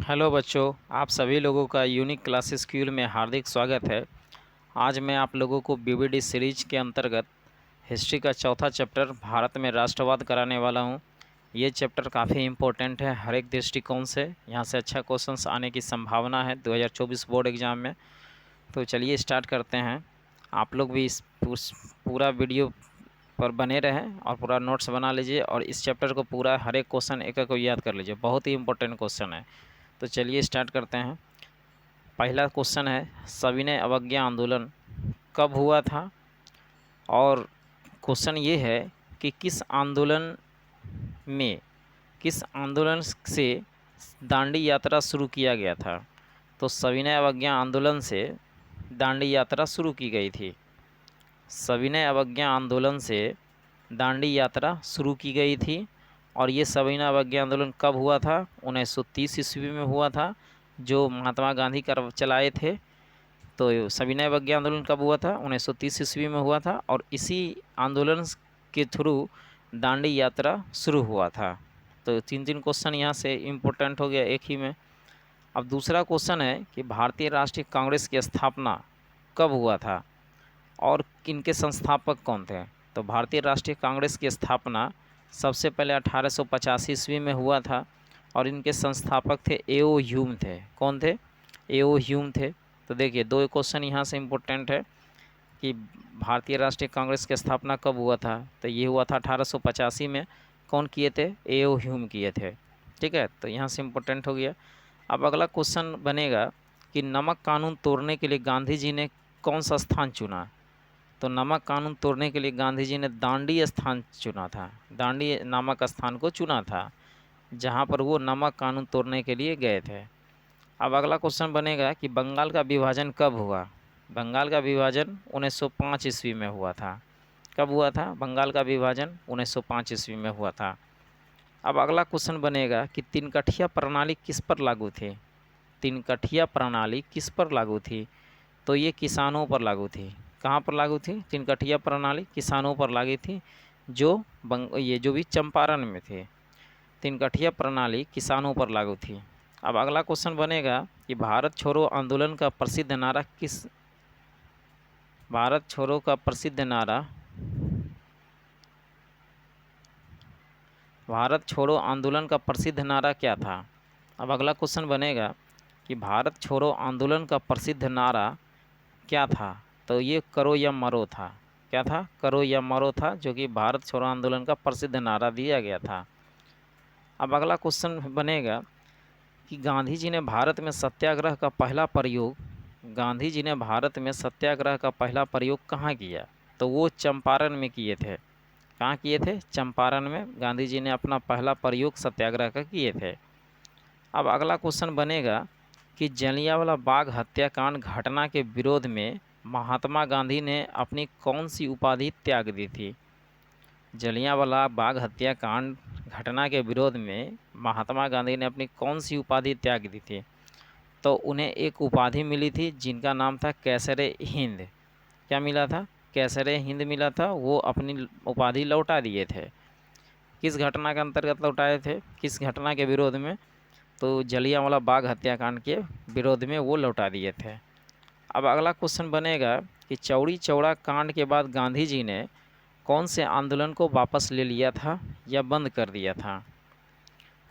Hello बच्चों, आप सभी लोगों का यूनिक क्लासेस स्कूल में हार्दिक स्वागत है। आज मैं आप लोगों को बीबीडी सीरीज के अंतर्गत हिस्ट्री का चौथा चैप्टर भारत में राष्ट्रवाद कराने वाला हूं। ये चैप्टर काफ़ी इम्पोर्टेंट है हर एक दृष्टिकोण से। यहाँ से अच्छा क्वेश्चंस आने की संभावना है 2024 बोर्ड एग्ज़ाम में। तो चलिए स्टार्ट करते हैं। आप लोग भी इस पूरा वीडियो पर बने रहें और पूरा नोट्स बना लीजिए और इस चैप्टर को पूरा हर एक क्वेश्चन एक एक को याद कर लीजिए। बहुत ही इंपॉर्टेंट क्वेश्चन है। तो चलिए स्टार्ट करते हैं। पहला क्वेश्चन है, सविनय अवज्ञा आंदोलन कब हुआ था? और क्वेश्चन ये है कि में किस आंदोलन से दांडी यात्रा शुरू किया गया था? तो सविनय अवज्ञा आंदोलन से दांडी यात्रा शुरू की गई थी। सविनय अवज्ञा आंदोलन से दांडी यात्रा शुरू की गई थी। और ये सविनय अवज्ञा आंदोलन कब हुआ था? 1930 ईस्वी में हुआ था, जो महात्मा गांधी कर चलाए थे। तो सविनय अवज्ञा आंदोलन कब हुआ था? 1930 ईस्वी में हुआ था और इसी आंदोलन के थ्रू दांडी यात्रा शुरू हुआ था। तो तीन तीन क्वेश्चन यहाँ से इम्पोर्टेंट हो गया एक ही में। अब दूसरा क्वेश्चन है कि भारतीय राष्ट्रीय कांग्रेस की स्थापना कब हुआ था और इनके संस्थापक कौन थे? तो भारतीय राष्ट्रीय कांग्रेस की स्थापना सबसे पहले 1885 ईस्वी में हुआ था और इनके संस्थापक थे एओ ह्यूम थे। कौन थे? एओ ह्यूम थे। तो देखिए दो क्वेश्चन यहाँ से इम्पोर्टेंट है कि भारतीय राष्ट्रीय कांग्रेस की स्थापना कब हुआ था? तो ये हुआ था 1885 में। कौन किए थे? एओ ह्यूम किए थे। ठीक है, तो यहाँ से इम्पोर्टेंट हो गया। अब अगला क्वेश्चन बनेगा कि नमक कानून तोड़ने के लिए गांधी जी ने कौन सा स्थान चुना? तो नमक कानून तोड़ने के लिए गांधी जी ने दांडी स्थान चुना था। दांडी नामक स्थान को चुना था जहाँ पर वो नमक कानून तोड़ने के लिए गए थे। अब अगला क्वेश्चन बनेगा कि बंगाल का विभाजन कब हुआ? बंगाल का विभाजन 1905 ईस्वी में हुआ था। कब हुआ था बंगाल का विभाजन? 1905 ईस्वी में हुआ था। अब अगला क्वेश्चन बनेगा कि तिनकठिया प्रणाली किस पर लागू थी? तिनकठिया प्रणाली किस पर लागू थी? तो ये किसानों पर लागू थी। कहाँ पर लागू थी? तिनकठिया प्रणाली किसानों पर लागू थी, जो भी चंपारण में थे। तिनकठिया प्रणाली किसानों पर लागू थी। अब अगला क्वेश्चन बनेगा कि भारत छोड़ो आंदोलन का प्रसिद्ध नारा किस भारत छोड़ो का प्रसिद्ध नारा भारत छोड़ो आंदोलन का प्रसिद्ध नारा क्या था? अब अगला क्वेश्चन बनेगा कि भारत छोड़ो आंदोलन का प्रसिद्ध नारा क्या था? तो ये करो या मरो था। क्या था? करो या मरो था, जो कि भारत छोड़ो आंदोलन का प्रसिद्ध नारा दिया गया था। अब अगला क्वेश्चन बनेगा कि गांधी जी ने भारत में सत्याग्रह का पहला प्रयोग कहाँ किया? तो वो चंपारण में किए थे। कहाँ किए थे? चंपारण में गांधी जी ने अपना पहला प्रयोग सत्याग्रह का किए थे। अब अगला क्वेश्चन बनेगा कि जलियांवाला बाग हत्याकांड घटना के विरोध में महात्मा गांधी ने अपनी कौन सी उपाधि त्याग दी थी? जलियांवाला बाग हत्याकांड घटना के विरोध में महात्मा गांधी ने अपनी कौन सी उपाधि त्याग दी थी? तो उन्हें एक उपाधि मिली थी जिनका नाम था कैसरे हिंद। क्या मिला था? कैसरे हिंद मिला था। वो अपनी उपाधि लौटा दिए थे। किस घटना के अंतर्गत लौटाए थे? किस घटना के विरोध में? तो जलियांवाला बाग हत्याकांड के विरोध में वो लौटा दिए थे। अब अगला क्वेश्चन बनेगा कि चौड़ी चौड़ा कांड के बाद गांधी जी ने कौन से आंदोलन को वापस ले लिया था या बंद कर दिया था?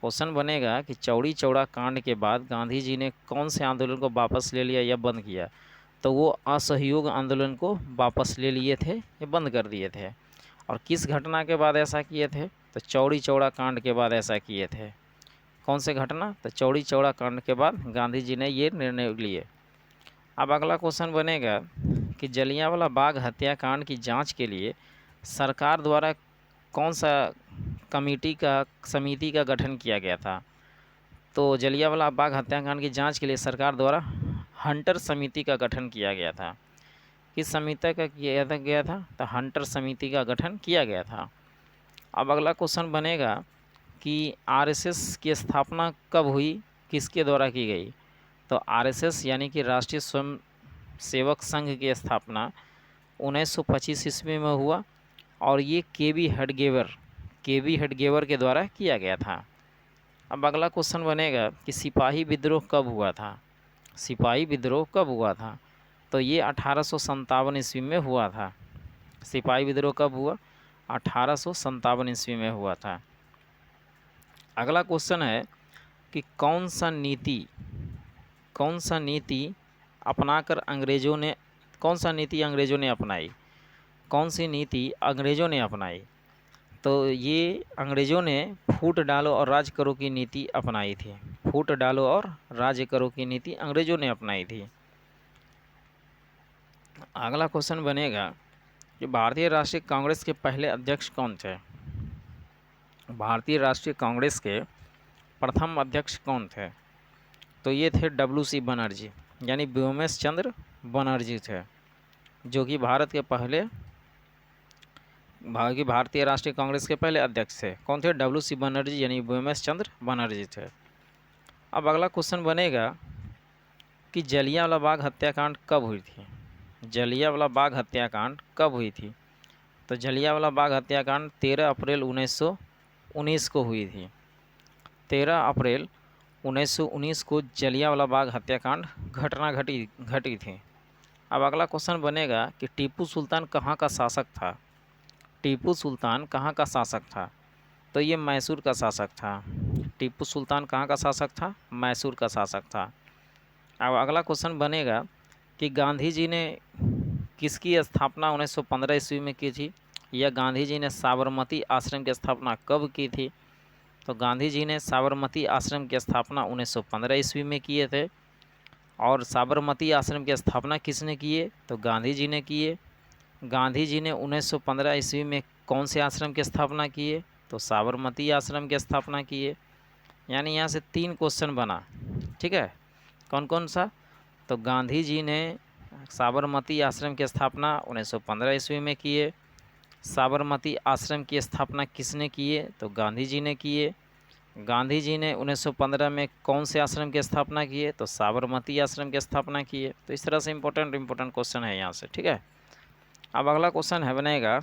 क्वेश्चन बनेगा कि चौड़ी चौड़ा कांड के बाद गांधी जी ने कौन से आंदोलन को वापस ले लिया या बंद किया? तो वो असहयोग आंदोलन को वापस ले लिए थे या बंद कर दिए थे। और किस घटना के बाद ऐसा किए थे? तो चौड़ी चौड़ा कांड के बाद ऐसा किए थे। कौन से घटना? तो चौड़ी चौड़ा कांड के बाद गांधी जी ने ये निर्णय लिए। अब अगला क्वेश्चन बनेगा कि जलियांवाला बाग हत्याकांड की जांच के लिए सरकार द्वारा कौन सा समिति का गठन किया गया था? तो जलियांवाला बाग हत्याकांड की जांच के लिए सरकार द्वारा हंटर समिति का गठन किया गया था। किस समिति का किया गया था? तो हंटर समिति का गठन किया गया था। अब अगला क्वेश्चन बनेगा कि आरएसएस की स्थापना कब हुई, किसके द्वारा की गई? तो आरएसएस यानी कि राष्ट्रीय स्वयं सेवक संघ की स्थापना 1925 ईस्वी में हुआ और ये के बी हेडगेवर के द्वारा किया गया था। अब अगला क्वेश्चन बनेगा कि सिपाही विद्रोह कब हुआ था। सिपाही विद्रोह कब हुआ था, तो ये 1857 ईस्वी में हुआ था। सिपाही विद्रोह कब हुआ, 1857 ईस्वी में हुआ था। अगला क्वेश्चन है कि कौन सा नीति अपनाकर अंग्रेज़ों ने, कौन सा नीति अंग्रेज़ों ने अपनाई, कौन सी नीति अंग्रेज़ों ने अपनाई, तो ये अंग्रेज़ों ने फूट डालो और राज करो की नीति अपनाई थी। फूट डालो और राज करो की नीति अंग्रेज़ों ने अपनाई थी। अगला क्वेश्चन बनेगा कि भारतीय राष्ट्रीय कांग्रेस के पहले अध्यक्ष कौन थे। भारतीय राष्ट्रीय कांग्रेस के प्रथम अध्यक्ष कौन थे, तो ये थे WC बनर्जी, यानी व्योमेश चंद्र बनर्जी थे, जो कि भारतीय राष्ट्रीय कांग्रेस के पहले अध्यक्ष थे। कौन थे, WC बनर्जी, यानी व्योमेश चंद्र बनर्जी थे। अब अगला क्वेश्चन बनेगा कि जलियांवाला बाग हत्याकांड कब हुई थी। जलियांवाला बाग हत्याकांड कब हुई थी, तो जलियांवाला बाग हत्याकांड 13 अप्रैल 1919 को हुई थी। 13 अप्रैल 1919 को जलियांवाला बाग हत्याकांड घटना घटी थी। अब अगला क्वेश्चन बनेगा कि टीपू सुल्तान कहाँ का शासक था। टीपू सुल्तान कहाँ का शासक था, तो ये मैसूर का शासक था। टीपू सुल्तान कहाँ का शासक था, मैसूर का शासक था। अब अगला क्वेश्चन बनेगा कि गांधी जी ने किसकी स्थापना 1915 ईस्वी में की थी, या गांधी जी ने साबरमती आश्रम की स्थापना कब की थी, तो गांधी जी ने साबरमती आश्रम की स्थापना 1915 ईस्वी में किए थे। और साबरमती आश्रम की स्थापना किसने किए, तो गांधी जी ने किए। गांधी जी ने 1915 ईस्वी में कौन से आश्रम की स्थापना किए, तो साबरमती आश्रम की स्थापना किए। यानी यहाँ से 3 क्वेश्चन बना, ठीक है। कौन कौन सा, तो गांधी जी ने साबरमती आश्रम की स्थापना 1915 ईस्वी में किए। साबरमती आश्रम की स्थापना किसने किए, तो गांधी जी ने किए। गांधी जी ने 1915 में कौन से आश्रम की स्थापना किए, तो साबरमती आश्रम की स्थापना किए। तो इस तरह से इम्पोर्टेंट क्वेश्चन है यहाँ से, ठीक है। अब अगला क्वेश्चन है बनेगा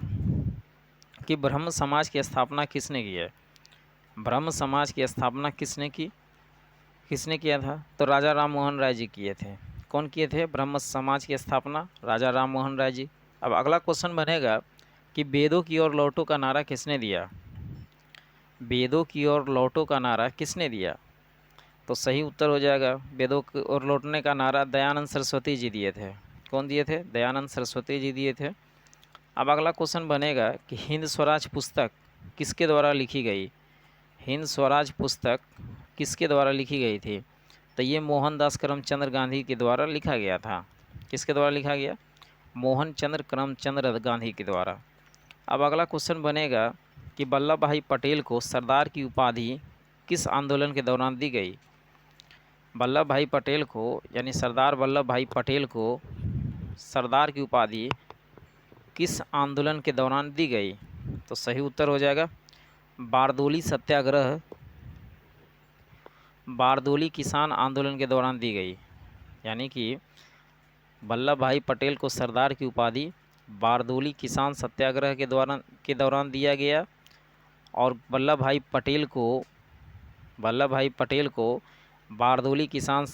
कि ब्रह्म समाज की स्थापना किसने की है। ब्रह्म समाज की स्थापना किसने किया था, तो राजा राम मोहन राय जी किए थे। कौन किए थे, ब्रह्म समाज की स्थापना राजा राम मोहन राय जी। अब अगला क्वेश्चन बनेगा कि वेदों की ओर लौटो का नारा किसने दिया। वेदों की ओर लौटो का नारा किसने दिया, तो सही उत्तर हो जाएगा वेदों की ओर लौटने का नारा दयानंद सरस्वती जी दिए थे। कौन दिए थे, दयानंद सरस्वती जी दिए थे। अब अगला क्वेश्चन बनेगा कि हिंद स्वराज पुस्तक किसके द्वारा लिखी गई। हिंद स्वराज पुस्तक किसके द्वारा लिखी गई थी, तो ये मोहनदास करमचंद गांधी के द्वारा लिखा गया था। किसके द्वारा लिखा गया, मोहनचंद्र करमचंद गांधी के द्वारा। अब अगला क्वेश्चन बनेगा कि वल्लभ भाई पटेल को सरदार की उपाधि किस आंदोलन के दौरान दी गई। वल्लभ भाई पटेल को, यानी सरदार वल्लभ भाई पटेल को सरदार की उपाधि किस आंदोलन के दौरान दी गई, तो सही उत्तर हो जाएगा बारदोली सत्याग्रह, बारदोली किसान आंदोलन के दौरान दी गई। यानी कि वल्लभ भाई पटेल को सरदार की उपाधि बारदोली किसान सत्याग्रह के दौरान दिया गया। और वल्लभ भाई पटेल को बारदोली किसान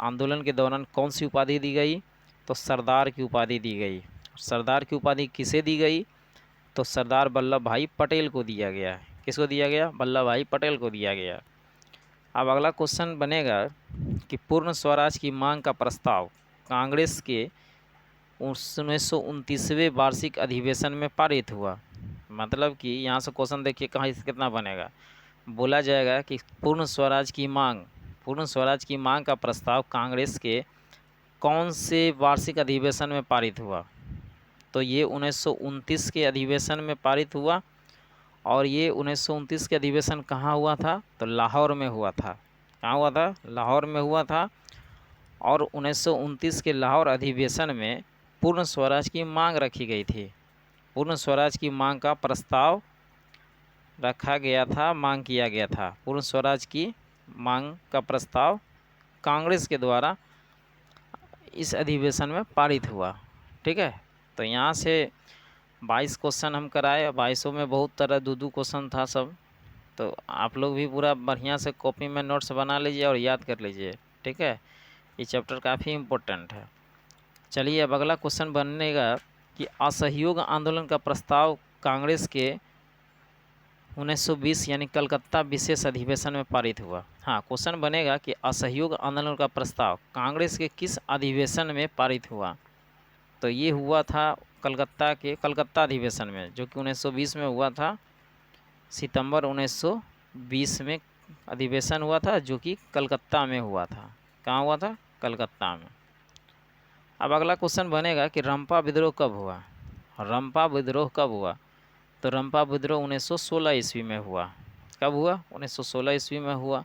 आंदोलन के दौरान कौन सी उपाधि दी गई, तो सरदार की उपाधि दी गई। सरदार की उपाधि किसे दी गई, तो सरदार वल्लभ भाई पटेल को दिया गया। किसको दिया गया, वल्लभ भाई पटेल को दिया गया। अब अगला क्वेश्चन बनेगा कि पूर्ण स्वराज की मांग का प्रस्ताव कांग्रेस के 1929वें वार्षिक अधिवेशन में पारित हुआ। मतलब कि यहाँ से क्वेश्चन देखिए कहाँ कितना बनेगा। बोला जाएगा कि पूर्ण स्वराज की मांग का प्रस्ताव कांग्रेस के कौन से वार्षिक अधिवेशन में पारित हुआ, तो ये 1929 के अधिवेशन में पारित हुआ। और ये 1929 के अधिवेशन कहाँ हुआ था, तो लाहौर में हुआ था। कहाँ हुआ था, लाहौर में हुआ था। और 1929 के लाहौर अधिवेशन में पूर्ण स्वराज की मांग रखी गई थी। पूर्ण स्वराज की मांग का प्रस्ताव रखा गया था, मांग किया गया था। पूर्ण स्वराज की मांग का प्रस्ताव कांग्रेस के द्वारा इस अधिवेशन में पारित हुआ, ठीक है। तो यहाँ से 22 क्वेश्चन हम कराए। 22 में बहुत तरह दो क्वेश्चन था सब, तो आप लोग भी पूरा बढ़िया से कॉपी में नोट्स बना लीजिए और याद कर लीजिए, ठीक है। ये चैप्टर काफ़ी इम्पोर्टेंट है। चलिए अब अगला क्वेश्चन बनेगा कि असहयोग आंदोलन का प्रस्ताव कांग्रेस के 1920 यानी कलकत्ता विशेष अधिवेशन में पारित हुआ। हाँ, क्वेश्चन बनेगा कि असहयोग आंदोलन का प्रस्ताव कांग्रेस के किस अधिवेशन में पारित हुआ। तो ये हुआ था कलकत्ता अधिवेशन में, जो कि 1920 में हुआ था। सितंबर 1920 में अधिवेशन हुआ था, जो कि कलकत्ता में हुआ था। कहाँ हुआ था? कलकत्ता में। अब अगला क्वेश्चन बनेगा कि रंपा विद्रोह कब हुआ। रंपा विद्रोह कब हुआ? तो रंपा विद्रोह 1916 ईस्वी में हुआ। कब हुआ? 1916 ईस्वी में हुआ।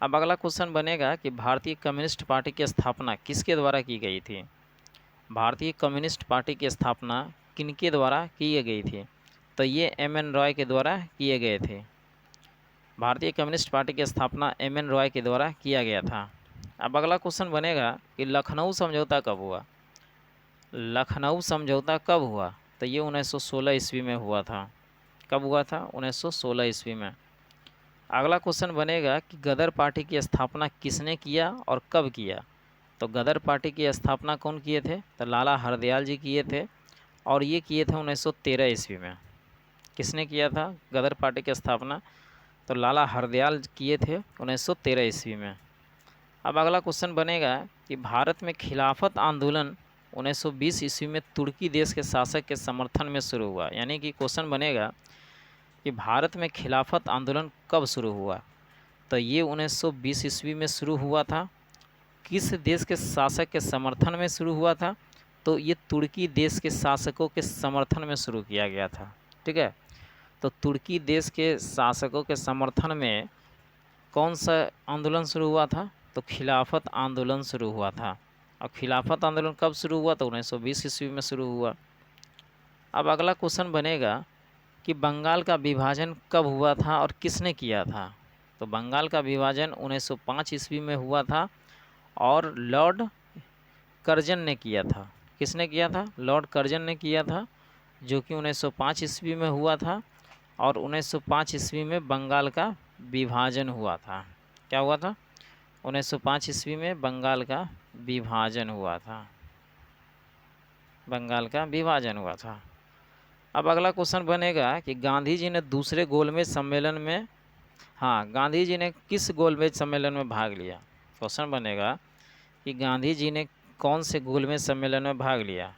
अब अगला क्वेश्चन बनेगा कि भारतीय कम्युनिस्ट पार्टी की स्थापना किसके द्वारा की गई थी। भारतीय कम्युनिस्ट पार्टी की स्थापना किनके द्वारा की गई थी? तो ये एम.एन. रॉय के द्वारा किए गए थे। भारतीय कम्युनिस्ट पार्टी की स्थापना एम.एन. रॉय के द्वारा किया गया था। अब अगला क्वेश्चन बनेगा कि लखनऊ समझौता कब हुआ। लखनऊ समझौता कब हुआ? तो ये 1916 ईस्वी में हुआ था। कब हुआ था? 1916 ईस्वी में। अगला क्वेश्चन बनेगा कि गदर पार्टी की स्थापना किसने किया और कब किया। तो गदर पार्टी की स्थापना कौन किए थे? तो लाला हरदयाल जी किए थे, और ये किए थे 1913 ईस्वी में। किसने किया था गदर पार्टी की स्थापना? तो लाला हरदयाल किए थे 1913 ईस्वी में। अब अगला क्वेश्चन बनेगा कि भारत में खिलाफत आंदोलन 1920 ईस्वी में तुर्की देश के शासक के समर्थन में शुरू हुआ। यानी कि क्वेश्चन बनेगा कि भारत में खिलाफत आंदोलन कब शुरू हुआ। तो ये 1920 ईस्वी में शुरू हुआ था। किस देश के शासक के समर्थन में शुरू हुआ था? तो ये तुर्की देश के शासकों के समर्थन में शुरू किया गया था, ठीक है। तो तुर्की देश के शासकों के समर्थन में कौन सा आंदोलन शुरू हुआ था? तो खिलाफत आंदोलन शुरू हुआ था। और खिलाफत आंदोलन कब शुरू हुआ? तो 1920 ईस्वी में शुरू हुआ। अब अगला क्वेश्चन बनेगा कि बंगाल का विभाजन कब हुआ था और किसने किया था। तो बंगाल का विभाजन 1905 ईस्वी में हुआ था, और लॉर्ड कर्जन ने किया था। किसने किया था? लॉर्ड कर्जन ने किया था, जो कि 1905 ईस्वी में हुआ था। और 1905 ईस्वी में बंगाल का विभाजन हुआ था। क्या हुआ था? 1905 ईस्वी में बंगाल का विभाजन हुआ था। बंगाल का विभाजन हुआ था। अब अगला क्वेश्चन बनेगा कि गांधी जी ने दूसरे गोलमेज सम्मेलन में, गांधी जी ने किस गोलमेज सम्मेलन में भाग लिया। क्वेश्चन बनेगा कि गांधी जी ने कौन से गोलमेज सम्मेलन में भाग लिया।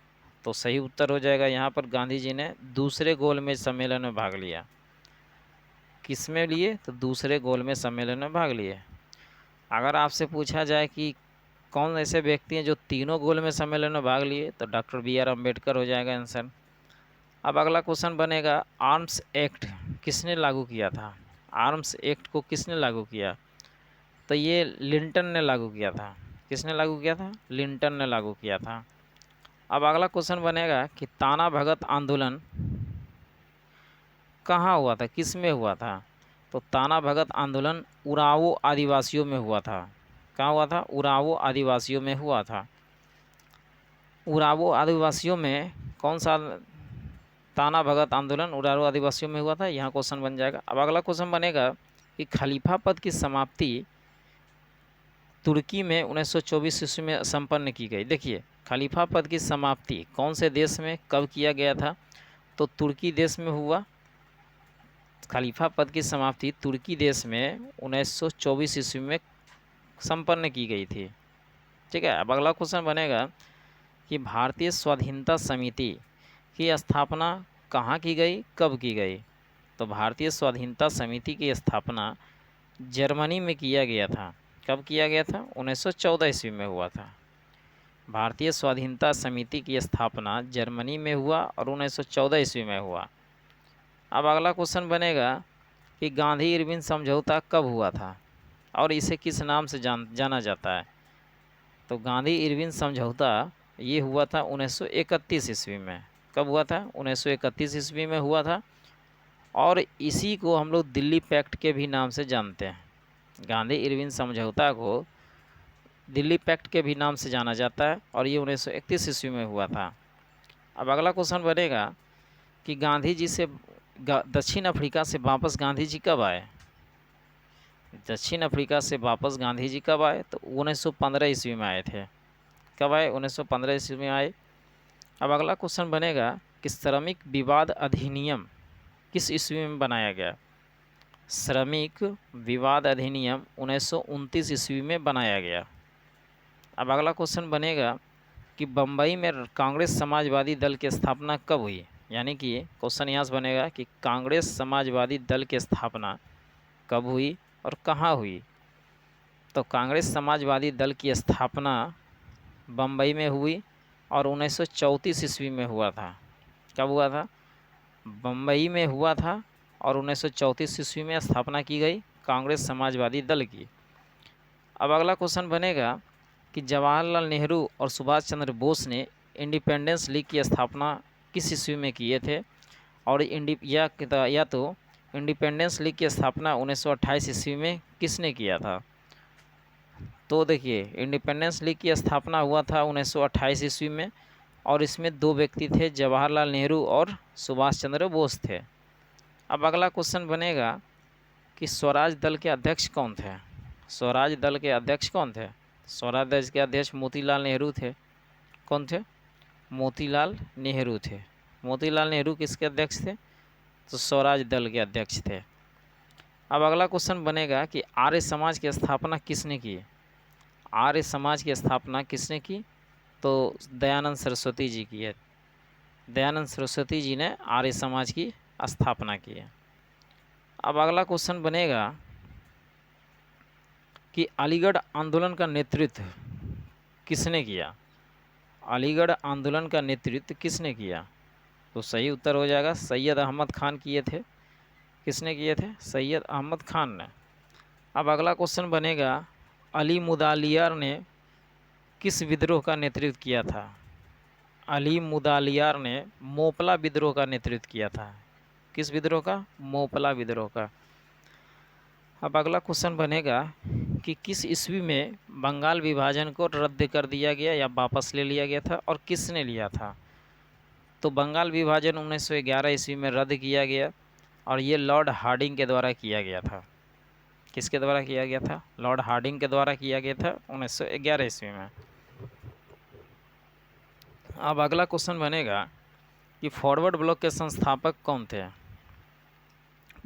तो सही उत्तर हो जाएगा यहाँ पर, गांधी जी ने दूसरे गोलमेज सम्मेलन में भाग लिया। किस में लिए? तो दूसरे गोलमेज सम्मेलन में भाग लिए। अगर आपसे पूछा जाए कि कौन ऐसे व्यक्ति हैं जो तीनों गोलमेज सम्मेलन में भाग लिए, तो डॉक्टर बी.आर. अम्बेडकर हो जाएगा आंसर। अब अगला क्वेश्चन बनेगा, आर्म्स एक्ट किसने लागू किया था। आर्म्स एक्ट को किसने लागू किया? तो ये लिंटन ने लागू किया था। किसने लागू किया था? लिंटन ने लागू किया था। अब अगला क्वेश्चन बनेगा कि ताना भगत आंदोलन कहाँ हुआ था, किस में हुआ था। तो ताना भगत आंदोलन उरावो आदिवासियों में हुआ था। कहाँ हुआ था? उरावो आदिवासियों में हुआ था। उरावो आदिवासियों में कौन सा ताना भगत आंदोलन उरावो आदिवासियों में हुआ था, यहाँ क्वेश्चन बन जाएगा। अब अगला क्वेश्चन बनेगा कि खलीफा पद की समाप्ति तुर्की में 1924 ईस्वी में संपन्न की गई। देखिए, खलीफा पद की समाप्ति कौन से देश में कब किया गया था? तो तुर्की देश में हुआ। खलीफा पद की समाप्ति तुर्की देश में 1924 ईस्वी में संपन्न की गई थी, ठीक है। अब अगला क्वेश्चन बनेगा कि भारतीय स्वाधीनता समिति की स्थापना कहाँ की गई, कब की गई। तो भारतीय स्वाधीनता समिति की स्थापना जर्मनी में किया गया था। कब किया गया था? 1914 ईस्वी में हुआ था। भारतीय स्वाधीनता समिति की स्थापना जर्मनी में हुआ और 1914 ईस्वी में हुआ। अब अगला क्वेश्चन बनेगा कि गांधी इरविन समझौता कब हुआ था और इसे किस नाम से जाना जाता है। तो गांधी इरविन समझौता ये हुआ था 1931 ईस्वी में। कब हुआ था? 1931 ईस्वी में हुआ था, और इसी को हम लोग दिल्ली पैक्ट के भी नाम से जानते हैं। गांधी इरविन समझौता को दिल्ली पैक्ट के भी नाम से जाना जाता है, और ये 1931 ईस्वी में हुआ था। अब अगला क्वेश्चन बनेगा कि गांधी जी से दक्षिण अफ्रीका से वापस गांधी जी कब आए। दक्षिण अफ्रीका से वापस गांधी जी कब आए? तो 1915 ईस्वी में आए थे। कब आए? 1915 ईस्वी में आए। अब अगला क्वेश्चन बनेगा कि श्रमिक विवाद अधिनियम किस ईस्वी में बनाया गया? श्रमिक विवाद अधिनियम 1929 ईस्वी में बनाया गया। अब अगला क्वेश्चन बनेगा कि बम्बई में कांग्रेस समाजवादी दल की स्थापना कब हुई? यानी कि क्वेश्चन यहाँ से बनेगा कि कांग्रेस समाजवादी दल की स्थापना कब हुई और कहाँ हुई? तो कांग्रेस समाजवादी दल की स्थापना बम्बई में हुई और 1934 ईस्वी में हुआ था। कब हुआ था? बम्बई में हुआ था और 1934 ईस्वी में स्थापना की गई कांग्रेस समाजवादी दल की। अब अगला क्वेश्चन बनेगा कि जवाहरलाल नेहरू और सुभाष चंद्र बोस ने इंडिपेंडेंस लीग की स्थापना किस ईस्वी में किए थे? और या तो इंडिपेंडेंस लीग की स्थापना 1928 ईस्वी में किसने किया था? तो देखिए, इंडिपेंडेंस लीग की स्थापना हुआ था 1928 ईस्वी में और इसमें दो व्यक्ति थे, जवाहरलाल नेहरू और सुभाष चंद्र बोस थे। अब अगला क्वेश्चन बनेगा कि स्वराज दल के अध्यक्ष कौन थे? स्वराज दल के अध्यक्ष कौन थे? स्वराज दल के अध्यक्ष मोतीलाल नेहरू थे। कौन थे? मोतीलाल नेहरू थे। मोतीलाल नेहरू किसके अध्यक्ष थे? तो स्वराज दल के अध्यक्ष थे। अब अगला क्वेश्चन बनेगा कि आर्य समाज की स्थापना किसने की? आर्य समाज की स्थापना किसने की? तो दयानंद सरस्वती जी की है। दयानंद सरस्वती जी ने आर्य समाज की स्थापना की है। अब अगला क्वेश्चन बनेगा कि अलीगढ़ आंदोलन का नेतृत्व किसने किया? अलीगढ़ आंदोलन का नेतृत्व किसने किया? तो सही उत्तर हो जाएगा सैयद अहमद खान किए थे। किसने किए थे? सैयद अहमद खान ने। अब अगला क्वेश्चन बनेगा अली मुदालियार ने किस विद्रोह का नेतृत्व किया था? अली मुदालियार ने मोपला विद्रोह का नेतृत्व किया था। किस विद्रोह का? मोपला विद्रोह का। अब अगला क्वेश्चन बनेगा कि किस ईस्वी में बंगाल विभाजन को रद्द कर दिया गया या वापस ले लिया गया था और किसने लिया था? तो बंगाल विभाजन 1911 ईस्वी में रद्द किया गया और ये लॉर्ड हार्डिंग के द्वारा किया गया था। किसके द्वारा किया गया था? लॉर्ड हार्डिंग के द्वारा किया गया था 1911 ईस्वी में। अब अगला क्वेश्चन बनेगा कि फॉरवर्ड ब्लॉक के संस्थापक कौन थे?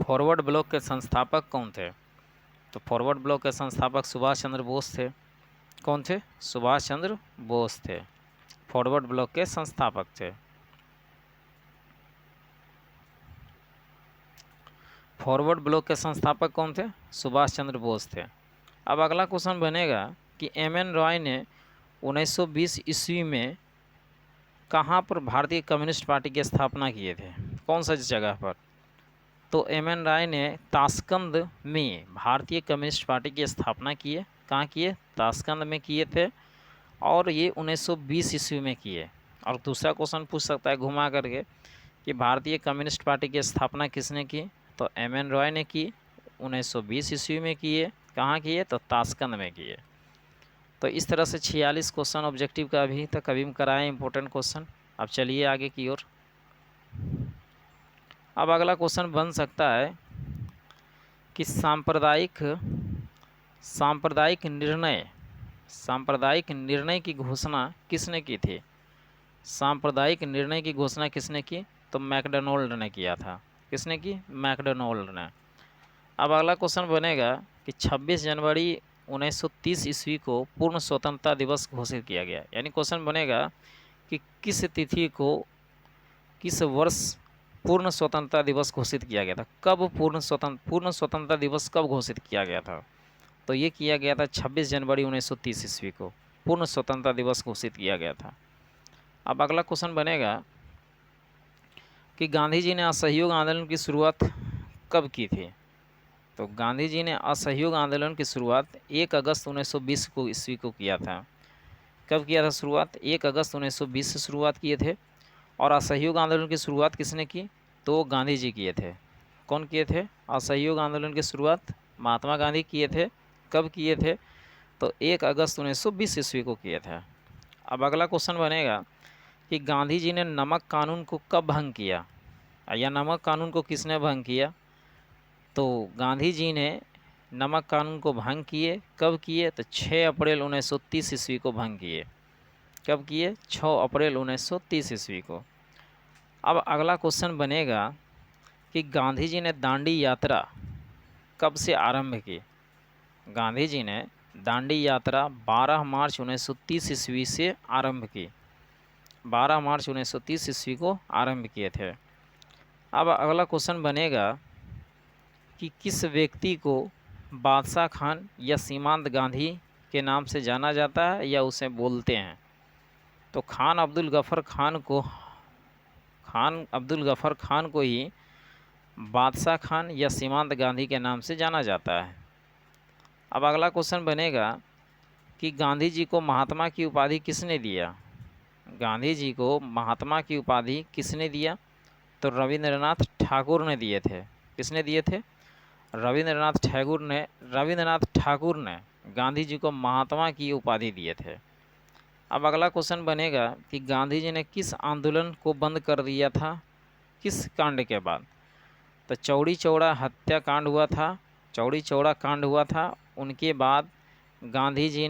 फॉरवर्ड ब्लॉक के संस्थापक कौन थे? तो फॉरवर्ड ब्लॉक के संस्थापक सुभाष चंद्र बोस थे। कौन थे? सुभाष चंद्र बोस थे। फॉरवर्ड ब्लॉक के संस्थापक थे। फॉरवर्ड ब्लॉक के संस्थापक कौन थे? सुभाष चंद्र बोस थे। अब अगला क्वेश्चन बनेगा कि एम.एन. रॉय ने 1920 ईस्वी में कहाँ पर भारतीय कम्युनिस्ट पार्टी की स्थापना किए थे? कौन सा जगह पर? तो एम.एन. रॉय ने ताशकंद में भारतीय कम्युनिस्ट पार्टी की स्थापना की है। कहाँ किए? ताशकंद में किए थे और ये 1920 ईस्वी में किए। और दूसरा क्वेश्चन पूछ सकता है घुमा करके कि भारतीय कम्युनिस्ट पार्टी की स्थापना किसने की? तो एम.एन. रॉय ने की, 1920 ईस्वी में किए। कहाँ किए? तो ताशकंद में किए। तो इस तरह से 46 क्वेश्चन ऑब्जेक्टिव का अभी तक कभी कराएं इंपॉर्टेंट क्वेश्चन। अब चलिए आगे की ओर। अब अगला क्वेश्चन बन सकता है कि सांप्रदायिक निर्णय की घोषणा किसने की थी? सांप्रदायिक निर्णय की घोषणा किसने की? तो मैकडोनाल्ड ने किया था। किसने की? मैकडोनाल्ड ने। अब अगला क्वेश्चन बनेगा कि 26 जनवरी 1930 ईस्वी को पूर्ण स्वतंत्रता दिवस घोषित किया गया। यानी क्वेश्चन बनेगा कि किस तिथि को, किस वर्ष पूर्ण स्वतंत्रता दिवस घोषित किया गया था? कब पूर्ण स्वतंत्रता दिवस कब घोषित किया गया था? तो ये किया गया था 26 जनवरी 1930 ईस्वी को पूर्ण स्वतंत्रता दिवस घोषित किया गया था। अब अगला क्वेश्चन बनेगा कि गांधी जी ने असहयोग आंदोलन की शुरुआत कब की थी? तो गांधी जी ने असहयोग आंदोलन की शुरुआत 1 अगस्त 1920 को ईस्वी को किया था। कब किया था शुरुआत? 1 अगस्त 1920 से शुरुआत किए थे। और असहयोग आंदोलन की शुरुआत किसने की? तो गांधी जी किए थे। कौन किए थे? असहयोग आंदोलन की शुरुआत महात्मा गांधी किए थे। कब किए थे? तो 1 अगस्त 1920 ईस्वी को किए थे। अब अगला क्वेश्चन बनेगा कि गांधी जी ने नमक कानून को कब भंग किया, या नमक कानून को किसने भंग किया? तो गांधी जी ने नमक कानून को भंग किए। कब किए? तो 6 अप्रैल 1930 ईस्वी को भंग किए। कब किए? 6 अप्रैल 1930 ईस्वी को। अब अगला क्वेश्चन बनेगा कि गांधी जी ने दांडी यात्रा कब से आरंभ की? गांधी जी ने दांडी यात्रा 12 मार्च 1930 ईस्वी से आरंभ की। 12 मार्च 1930 ईस्वी को आरंभ किए थे। अब अगला क्वेश्चन बनेगा कि किस व्यक्ति को बादशाह खान या सीमांत गांधी के नाम से जाना जाता है या उसे बोलते हैं? तो खान अब्दुल गफर खान को ही बादशाह खान या सीमांत गांधी के नाम से जाना जाता है। अब अगला क्वेश्चन बनेगा कि गांधी जी को महात्मा की उपाधि किसने दिया? गांधी जी को महात्मा की उपाधि किसने दिया? तो रविंद्रनाथ ठाकुर ने दिए थे। किसने दिए थे? रविंद्रनाथ ठाकुर ने गांधी जी को महात्मा की उपाधि दिए थे। अब अगला क्वेश्चन बनेगा कि गांधी जी ने किस आंदोलन को बंद कर दिया था? किस कांड के बाद? तो चौड़ी चौड़ा हत्याकांड हुआ था। चौड़ी चौड़ा कांड हुआ था, उनके बाद गांधी जी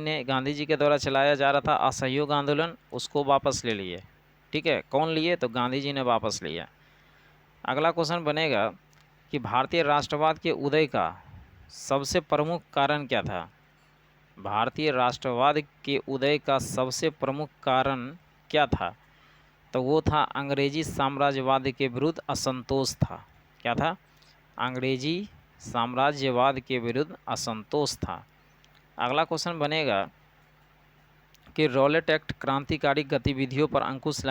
के द्वारा चलाया जा रहा था असहयोग आंदोलन, उसको वापस ले लिए। ठीक है, कौन लिए? तो गांधी जी ने वापस लिया। अगला क्वेश्चन बनेगा कि भारतीय राष्ट्रवाद के उदय का सबसे प्रमुख कारण क्या था? भारतीय राष्ट्रवाद के उदय का सबसे प्रमुख कारण क्या था? तो वो था अंग्रेजी साम्राज्यवाद के विरुद्ध असंतोष था। क्या था? अंग्रेजी साम्राज्यवाद के विरुद्ध असंतोष था। अगला क्वेश्चन बनेगा कि रॉलेट एक्ट क्रांतिकारी गतिविधियों पर अंकुश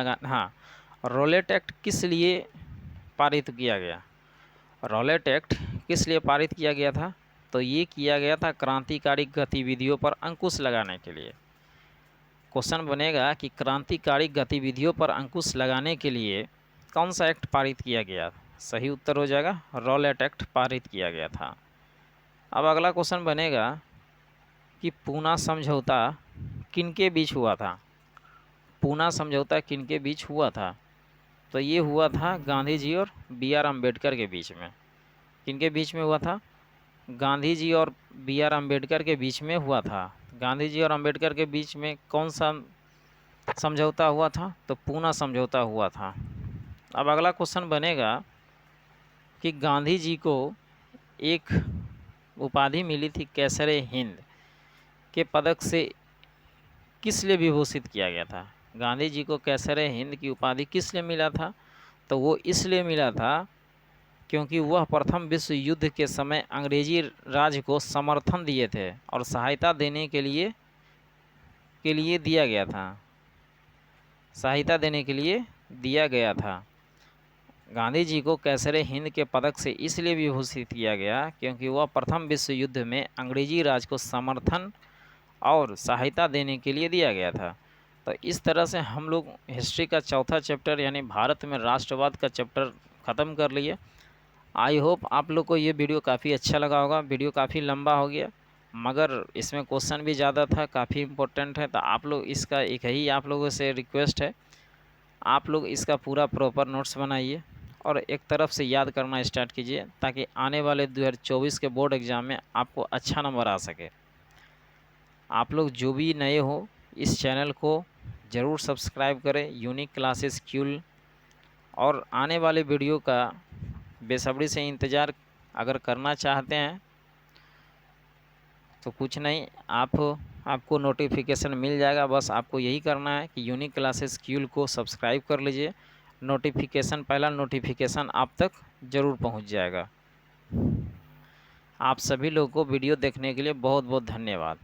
रॉलेट एक्ट किस लिए पारित किया गया? रॉलेट एक्ट किस लिए पारित किया गया था? तो ये किया गया था क्रांतिकारी गतिविधियों पर अंकुश लगाने के लिए। क्वेश्चन बनेगा कि क्रांतिकारी गतिविधियों पर अंकुश लगाने के लिए कौन सा एक्ट पारित किया गया? सही उत्तर हो जाएगा रॉलेट एक्ट पारित किया गया था। अब अगला क्वेश्चन बनेगा कि पूना समझौता किनके बीच हुआ था? पूना समझौता किनके बीच हुआ था? तो ये हुआ था गांधी जी और बी.आर. अम्बेडकर के बीच में। किनके बीच में हुआ था? गांधी जी और बी.आर. अम्बेडकर के बीच में हुआ था। गांधी जी और अम्बेडकर के बीच में कौन सा समझौता हुआ था? तो पूना समझौता हुआ था। अब अगला क्वेश्चन बनेगा कि गांधी जी को एक उपाधि मिली थी कैसरे हिंद के पदक से किस लिए विभूषित किया गया था? गांधी जी को कैसरे हिंद की उपाधि किस लिए मिला था? तो वो इसलिए मिला था क्योंकि वह प्रथम विश्व युद्ध के समय अंग्रेजी राज को समर्थन दिए थे और सहायता देने के लिए दिया गया था। सहायता देने के लिए दिया गया था। गांधी जी को कैसरे हिंद के पदक से इसलिए विभूषित किया गया क्योंकि वह प्रथम विश्व युद्ध में अंग्रेजी राज को समर्थन और सहायता देने के लिए दिया गया था। तो इस तरह से हम लोग हिस्ट्री का चौथा चैप्टर यानी भारत में राष्ट्रवाद का चैप्टर ख़त्म कर लिए। आई होप आप लोग को ये वीडियो काफ़ी अच्छा लगा होगा। वीडियो काफ़ी लंबा हो गया मगर इसमें क्वेश्चन भी ज़्यादा था, काफ़ी इम्पोर्टेंट है। तो आप लोग इसका एक ही आप लोगों से रिक्वेस्ट है, आप लोग इसका पूरा प्रॉपर नोट्स बनाइए और एक तरफ से याद करना स्टार्ट कीजिए ताकि आने वाले 2024 के बोर्ड एग्ज़ाम में आपको अच्छा नंबर आ सके। आप लोग जो भी नए हो इस चैनल को ज़रूर सब्सक्राइब करें, यूनिक क्लासेस क्यूल, और आने वाले वीडियो का बेसब्री से इंतज़ार अगर करना चाहते हैं तो कुछ नहीं, आपको नोटिफिकेशन मिल जाएगा। बस आपको यही करना है कि यूनिक क्लासेस क्यूल को सब्सक्राइब कर लीजिए। पहला नोटिफिकेशन आप तक ज़रूर पहुंच जाएगा। आप सभी लोगों को वीडियो देखने के लिए बहुत बहुत धन्यवाद।